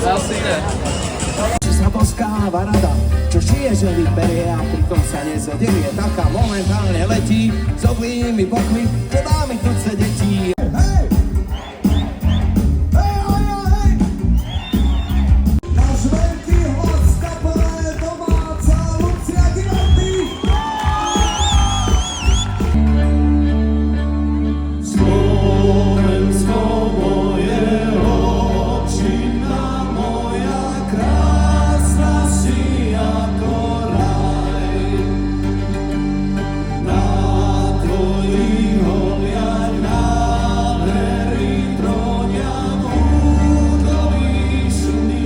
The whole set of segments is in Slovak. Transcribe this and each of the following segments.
Asi ne. Sa boskáva rada, čo šije, že vyberie a pritom sa nezoderie. Taká momentálne letí s oblými bokmi, chodá mi tuce detí. Hej! Náš veľký host kapela je domáca Lucia Girotti. Slovensko moje očina moja krásna si ako raj. Na tvojich holiach nádhery tronia údovišný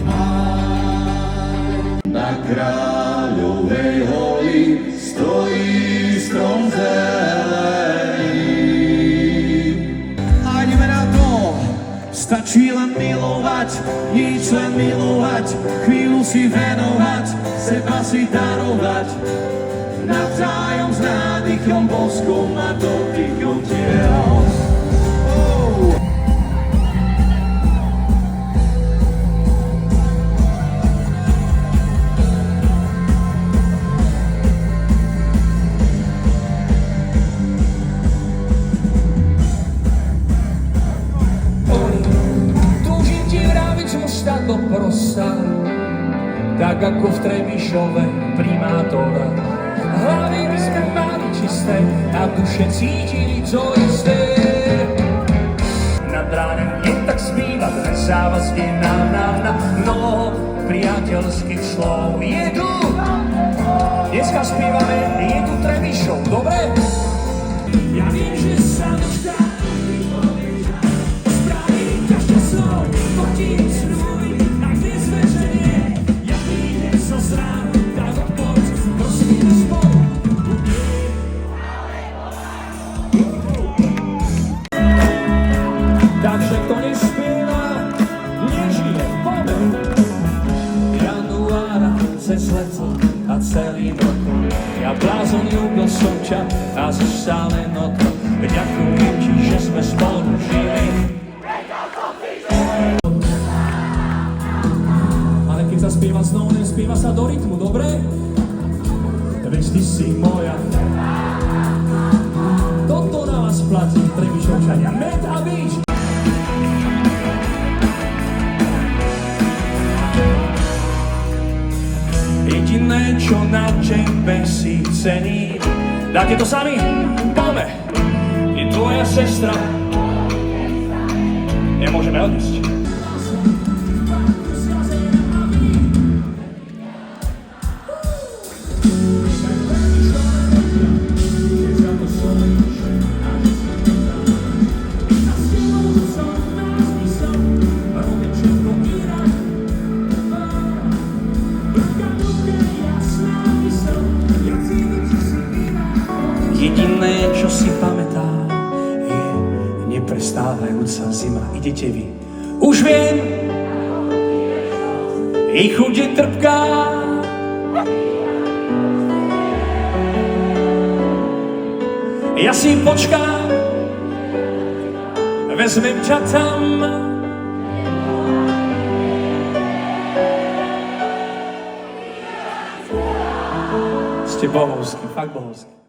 háj. Na Kráľovej holi stojí strom zelený. A ideme na to, stačí len milovať, nič len milovať, chvíľu si venovať, seba si darovať. Navzájom s nádychom, boskom a dotykom tiel. Túžim ti vraviť z mosta do prosta, tak ako v Trebišove primátora. Hlavy by sme mali čisté a duše cítili to isté. Nad ránem je tak spívať, závazne na mnoho priateľských slov. Je tu, dneska spívame, je tu Trebišov, dobre? Ja viem, že sa možná spraví každé slovo, potím snuj, ak nezve, že nie. Ja prídem zo zránu, tak odpoď, prosíme spolu. Takže kto nespieva, nežije, poďme. Januára cez leto a celým rokom ja blázon ľúbil som ťa a zostale noto. Ďakujem ti, že sme spolu žili. Ale keď sa spieva znovu, nespieva sa do rytmu, dobre? Veď ty si moja. Toto na vás platí, Trebišovčania. Med a bič! Jediné, čo na džembe si cení, dáte to sami? Poďme! Je tvoja sestra. Nemôžeme odísť. Jediné, čo si pamätá, je neprestávajúca zima. Idete vy. Už viem, ich chuť je trpká. Ja si počkám, vezmem ťa tam. Ste bohovský, fakt bohovský.